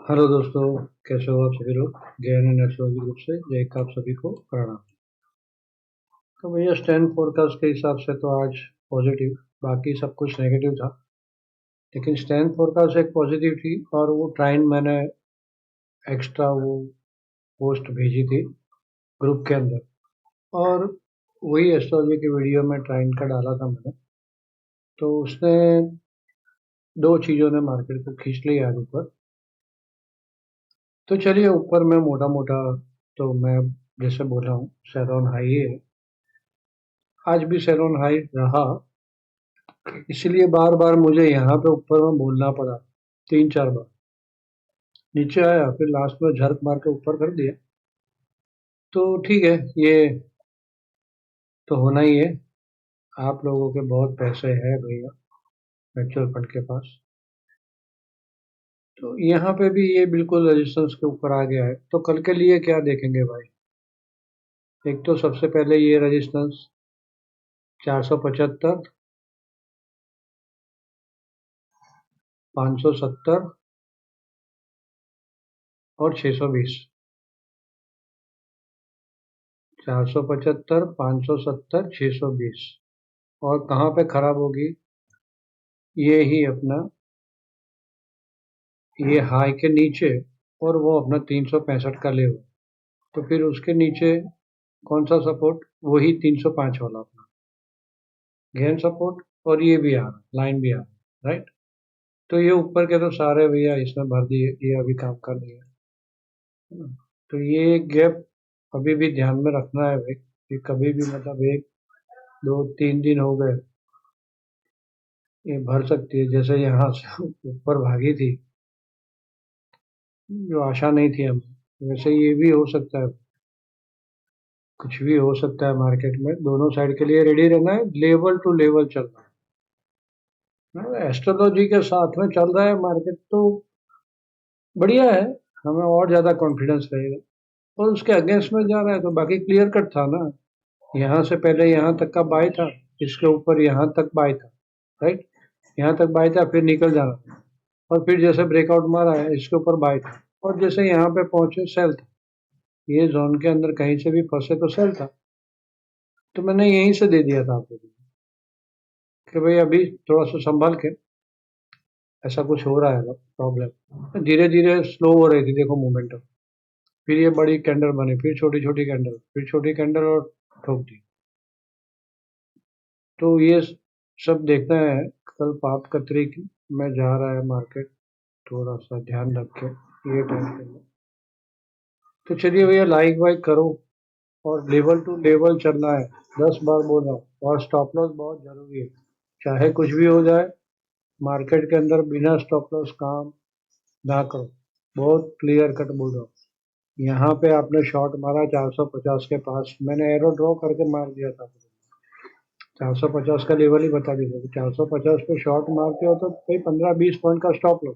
Hello दोस्तों, कैसे हो आप सभी लोग। JNN एस्ट्रोलॉजी ग्रुप से जय का आप सभी को प्रणाम। तो भैया स्टैंड फोरकास्ट के हिसाब से तो आज पॉजिटिव, बाकी सब कुछ नेगेटिव था। लेकिन स्टैंड फोरकास्ट एक पॉजिटिव थी और वो ट्राइन मैंने एक्स्ट्रा वो पोस्ट भेजी थी ग्रुप के अंदर, और वही एस्ट्रोलॉजी की वीडियो में ट्राइन का डाला था मैंने। तो उसने दो चीज़ों ने मार्केट को खींच लिया आज ऊपर। तो चलिए ऊपर में मोटा मोटा, तो मैं जैसे बोला हूँ सेल ऑन हाई है, आज भी सेल ऑन हाई रहा। इसलिए बार बार मुझे यहाँ पे ऊपर में बोलना पड़ा, तीन चार बार। नीचे आया फिर लास्ट में झर्क मार के ऊपर कर दिया। तो ठीक है, ये तो होना ही है। आप लोगों के बहुत पैसे हैं भैया म्यूचुअल फंड के पास। तो यहाँ पे भी ये बिल्कुल रेजिस्टेंस के ऊपर आ गया है। तो कल के लिए क्या देखेंगे भाई। एक तो सबसे पहले ये रेजिस्टेंस 475, 570 और 620। 475, 570, 620। और कहाँ पे खराब होगी, ये ही अपना ये हाई के नीचे, और वो अपना 365 का लेवल। तो फिर उसके नीचे कौन सा सपोर्ट, वही 305 वाला अपना गेन सपोर्ट। और ये भी आ रहा लाइन भी आ रहा, राइट। तो ये ऊपर के तो सारे भैया इसमें भर दिए, ये अभी काम कर रही है ना। तो ये गैप अभी भी ध्यान में रखना है भाई, कि कभी भी मतलब एक दो तीन दिन हो गए, ये भर सकती है। जैसे यहाँ से ऊपर भागी थी, जो आशा नहीं थी हमें, वैसे ये भी हो सकता है। कुछ भी हो सकता है मार्केट में, दोनों साइड के लिए रेडी रहना है। लेवल टू लेवल चलना है, एस्ट्रोलॉजी के साथ में चल रहा है मार्केट तो बढ़िया है। हमें और ज्यादा कॉन्फिडेंस रहेगा। और उसके अगेंस्ट में जा रहा है तो बाकी क्लियर कट था ना। यहाँ से पहले यहाँ तक का बाय था, इसके ऊपर यहाँ तक बाय था, राइट। यहाँ तक बाय था, फिर निकल जाना था। और फिर जैसे ब्रेकआउट मारा है इसके ऊपर बाय था, और जैसे यहाँ पे पहुंचे सेल था। ये जोन के अंदर कहीं से भी फंसे तो सेल था। तो मैंने यहीं से दे दिया था आपको कि भाई अभी थोड़ा सा संभल के, ऐसा कुछ हो रहा है प्रॉब्लम। धीरे धीरे स्लो हो रही थी देखो मोमेंटम। फिर ये बड़ी कैंडल बनी, फिर छोटी छोटी कैंडल, फिर छोटी कैंडल, और ठोक दी। तो ये सब देखना है। कल पाप कतरी में जा रहा है मार्केट, थोड़ा सा ध्यान रख के ये टाइम के लिए। तो चलिए भैया लाइक वाइक करो, और लेवल टू लेवल चलना है। 10 बार बोल रहा हूँ। और स्टॉप लॉस बहुत जरूरी है, चाहे कुछ भी हो जाए मार्केट के अंदर, बिना स्टॉप लॉस काम ना करो। बहुत क्लियर कट बोल रहा हूँ। यहाँ पे आपने शॉट मारा 450 के पास, मैंने एरो ड्रॉ करके मार दिया था। 450 का लेवल ही बता दीजिए, 450 पे शॉट मारते हो तो भाई 15-20 पॉइंट का स्टॉप लो।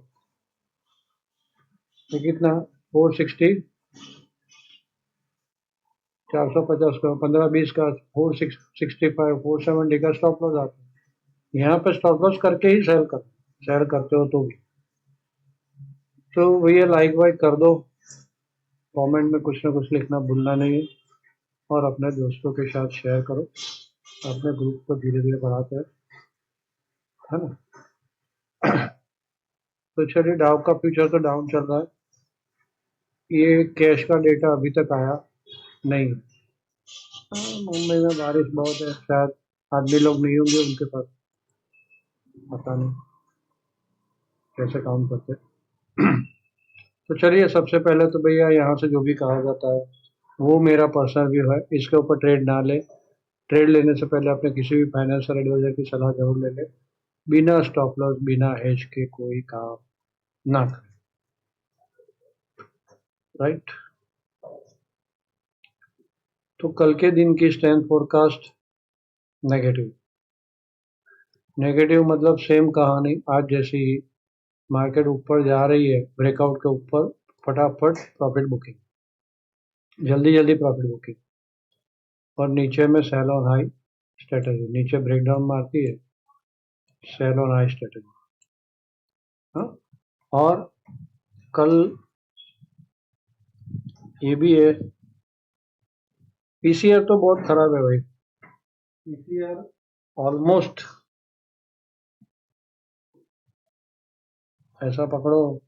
तो कितना, 460, 450 का 15-20 का 465, 470 का स्टॉप लॉस आता है। यहाँ पे स्टॉप लॉस करके ही सेल करते हो तो भी। तो भैया लाइक वाइक कर दो, कमेंट में कुछ ना कुछ लिखना भूलना नहीं है, और अपने दोस्तों के साथ शेयर करो। अपने ग्रुप को धीरे धीरे बढ़ाते हैं, है ना। तो चलिए, डाउ का फ्यूचर तो डाउन चल रहा है। ये कैश का डेटा अभी तक आया नहीं है। मुंबई में बारिश बहुत है, शायद आदमी लोग नहीं होंगे उनके पास, पता नहीं कैसे काम करते। तो चलिए, सबसे पहले तो भैया यहाँ से जो भी कहा जाता है वो मेरा पर्सनल व्यू है, इसके ऊपर ट्रेड ना ले। ट्रेड लेने से पहले अपने किसी भी फाइनेंशियल एडवाइजर की सलाह जरूर ले ले। बिना स्टॉप लॉस बिना हेज के कोई काम ना करें, राइट। तो कल के दिन की स्ट्रेंथ फोरकास्ट नेगेटिव। नेगेटिव मतलब सेम कहानी आज जैसी ही। मार्केट ऊपर जा रही है ब्रेकआउट के ऊपर, फटाफट प्रॉफिट बुकिंग, जल्दी जल्दी प्रॉफिट बुकिंग। और नीचे में सेल ऑन हाई स्ट्रेटेजी, नीचे ब्रेकडाउन मारती है, सेल ऑन हाई स्ट्रेटेजी। हाँ। और कल ये भी है। पीसीआर तो बहुत खराब है भाई। पीसीआर ऑलमोस्ट ऐसा पकड़ो,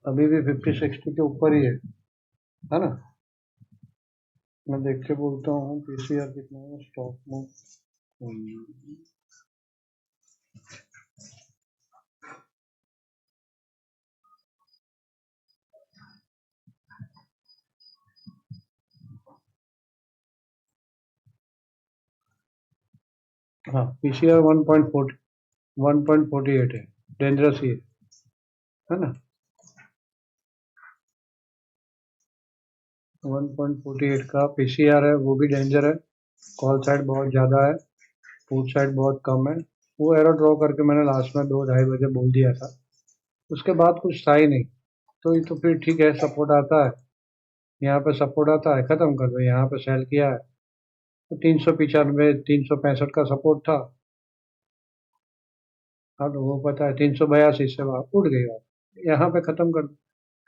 अभी भी 50-60 के ऊपर ही है ना। मैं देख के बोलता हूँ पीसीआर कितना है स्टॉक में। हाँ, पीसीआर 1.48 है, डेंजरस ही है ना। 1.48 का पीसीआर है, वो भी डेंजर है। कॉल साइड बहुत ज़्यादा है, पुट साइड बहुत कम है। वो एरो ड्रॉ करके मैंने लास्ट में 2-2:30 बजे बोल दिया था, उसके बाद कुछ था ही नहीं। तो ये तो फिर ठीक है, सपोर्ट आता है, यहाँ पे सपोर्ट आता है, खत्म कर दो। यहाँ पे सेल किया है तो 395 365 का सपोर्ट था। हाँ तो वो पता है 382 से वहाँ उठ गई बात, यहाँ पे खत्म कर दो।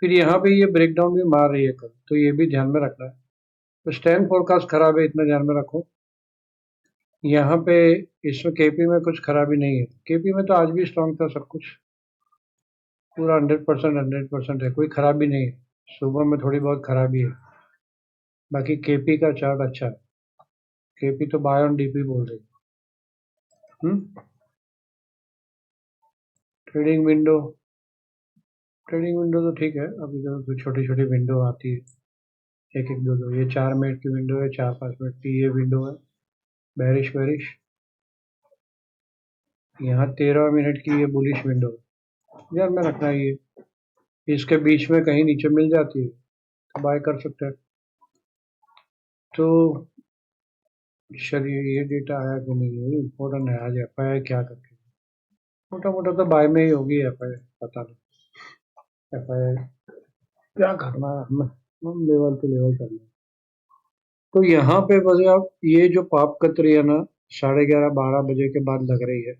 फिर यहाँ पे ये ब्रेकडाउन भी मार रही है कल, तो ये भी ध्यान में रखना है। तो स्टैंड फोरकास्ट खराब है, इतना ध्यान में रखो। यहाँ पे इसमें केपी में कुछ खराबी नहीं है, केपी में तो आज भी स्ट्रांग था सब कुछ, पूरा 100% है, कोई खराबी नहीं है। सुबह में थोड़ी बहुत खराबी है, बाकी केपी का चार्ट अच्छा है। केपी तो बाय ऑन डीपी बोल रही है। ट्रेडिंग विंडो, ट्रेडिंग विंडो तो ठीक है, अभी तो छोटी छोटी विंडो आती है, एक एक दो दो, ये 4 मिनट की विंडो है, 4-5 मिनट की ये विंडो है, बेरिश बेरिश। यहाँ 13 मिनट की ये बुलिश विंडो है, ध्यान में रखना ये, इसके बीच में कहीं नीचे मिल जाती है तो बाय कर सकते हैं। तो चलिए, ये डेटा आया कि नहीं, ये इम्पोर्टेंट है, आज एफआई क्या करके, मोटा मोटा तो बाय में ही होगी एफआई, पता नहीं एफआई क्या करना है, हम लेवल टू लेवल करना है। तो यहाँ पे बस आप ये जो पाप कतरी है ना, 11:30-12 बजे के बाद लग रही है।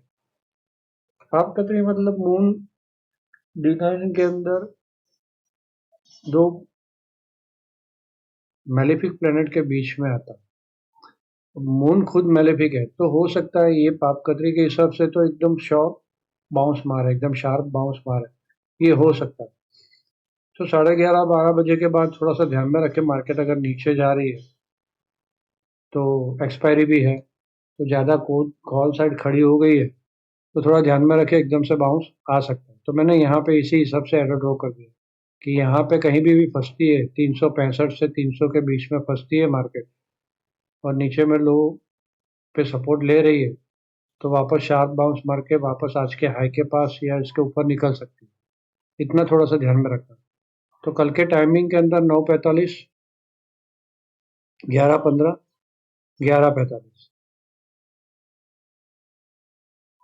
पाप कतरी मतलब मून डिजाइन के अंदर दो मेलेफिक प्लेनेट के बीच में आता है। मून खुद मेलेफिक है, तो हो सकता है ये पाप कतरी के हिसाब से तो एकदम शॉर्प बाउंस मारे, एकदम शार्प बाउंस मारे, ये हो सकता है। तो 11:30-12 बजे के बाद थोड़ा सा ध्यान में रखें, मार्केट अगर नीचे जा रही है तो एक्सपायरी भी है, तो ज़्यादा कॉल साइड खड़ी हो गई है तो थोड़ा ध्यान में रखें, एकदम से बाउंस आ सकता है। तो मैंने यहाँ पे इसी हिसाब से एरो ड्रॉ कर दिया कि यहाँ पे कहीं भी फंसती है 365 से 300 के बीच में फंसती है मार्केट, और नीचे में लो पे सपोर्ट ले रही है, तो वापस शार्प बाउंस मार के वापस आज के हाई के पास या इसके ऊपर निकल सकती है, इतना थोड़ा सा ध्यान में रखना। तो कल के टाइमिंग के अंदर 9:45, 11:15, 11:45,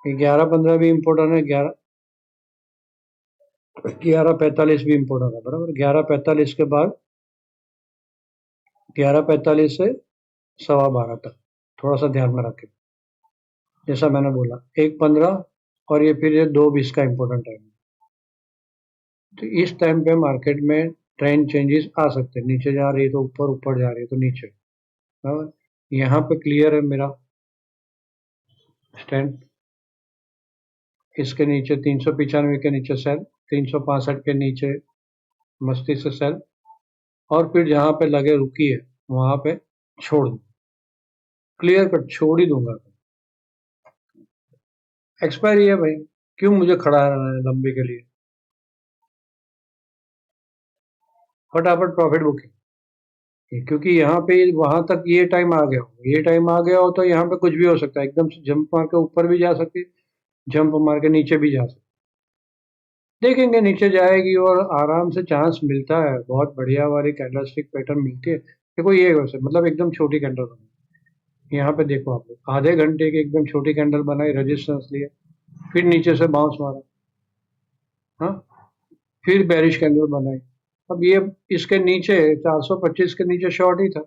11:15 भी इम्पोर्टेंट है, 11:45 भी इम्पोर्टेंट है, बराबर। 11:45 के बाद 11:45 से 12:15 तक थोड़ा सा ध्यान में रखें, जैसा मैंने बोला 1:15, और ये फिर ये 2:20 का इम्पोर्टेंट टाइम है। तो इस टाइम पे मार्केट में ट्रेंड चेंजेस आ सकते हैं, नीचे जा रही है तो ऊपर, ऊपर जा रही है तो नीचे, बराबर। यहाँ पे क्लियर है मेरा स्टैंड, इसके नीचे 395 के नीचे सेल, 365 के नीचे मस्ती से सेल, और फिर जहाँ पे लगे रुकी है वहां पे छोड़ दो, क्लियर कट छोड़ ही दूंगा। एक्सपायरी है भाई, क्यों मुझे खड़ा रहना है लंबे के लिए, फटाफट प्रॉफिट बुकिंग। क्योंकि यहाँ पे वहां तक ये टाइम आ गया हो, ये टाइम आ गया हो तो यहाँ पे कुछ भी हो सकता है, एकदम से जंप मार के ऊपर भी जा सकती है, जंप मार के नीचे भी जा सकती है। देखेंगे नीचे जाएगी और आराम से चांस मिलता है, बहुत बढ़िया वाली कैंडलस्टिक पैटर्न मिलती है। देखो ये वैसे मतलब एकदम छोटी कैंडल बनी, यहाँ पे देखो आप लोग आधे घंटे की एकदम छोटी कैंडल बनाई, रेजिस्टेंस लिया, फिर नीचे से बाउंस मारा, हाँ, फिर बेरिश कैंडल बनाई। अब ये इसके नीचे 425 के नीचे शॉर्ट ही था,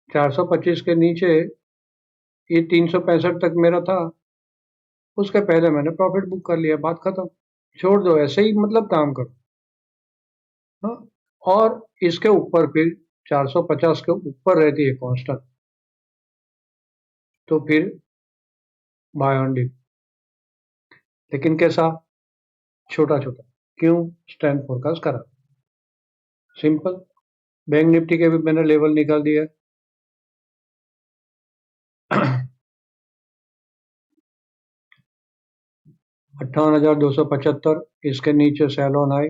425 के नीचे ये 365 तक मेरा था, उसके पहले मैंने प्रॉफिट बुक कर लिया, बात खत्म। छोड़ दो, ऐसे ही मतलब काम करो, हाँ। और इसके ऊपर फिर 450 के ऊपर रहती है कांस्टेंट, तो फिर बाय ऑन डिप। लेकिन कैसा? छोटा छोटा। क्यों स्ट्रेंथ फोरकास्ट करा? सिंपल, बैंक निफ्टी के भी मैंने लेवल निकाल दिया। 58,275, इसके नीचे सेल ऑन आई,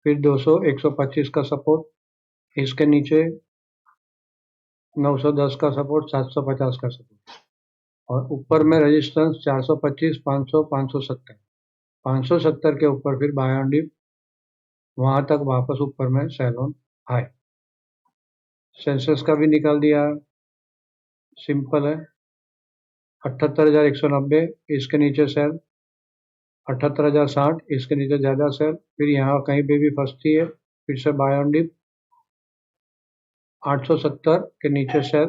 फिर 200 125 का सपोर्ट, इसके नीचे 910 का सपोर्ट, 750 का सपोर्ट, और ऊपर में रेजिस्टेंस 425, 500, 570। 570 के ऊपर फिर बाय ऑन डिप, वहां तक वापस ऊपर में सेल ऑन आए। सेंसेक्स का भी निकाल दिया, सिंपल है। 78,190, इसके नीचे सेल। 78,060, इसके नीचे ज्यादा सेल, फिर यहाँ कहीं पे भी फंसती है, फिर से बाय ऑन डिप। 870 के नीचे सेल,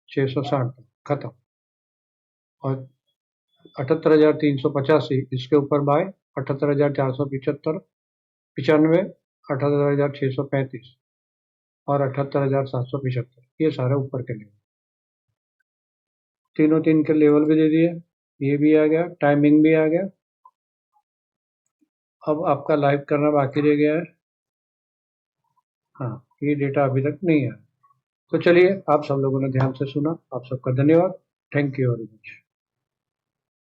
660 खत्म। और 78,385, इसके ऊपर बाय। 78,475, 95, 78,635 और 78,775, ये सारे ऊपर के लेवल। तीनों तीन के लेवल भी दे दिए, ये भी आ गया, टाइमिंग भी आ गया। अब आपका लाइव करना बाकी रह गया है। हाँ, ये डेटा अभी तक नहीं आया। तो चलिए, आप सब लोगों ने ध्यान से सुना, आप सबका धन्यवाद। Thank you very much.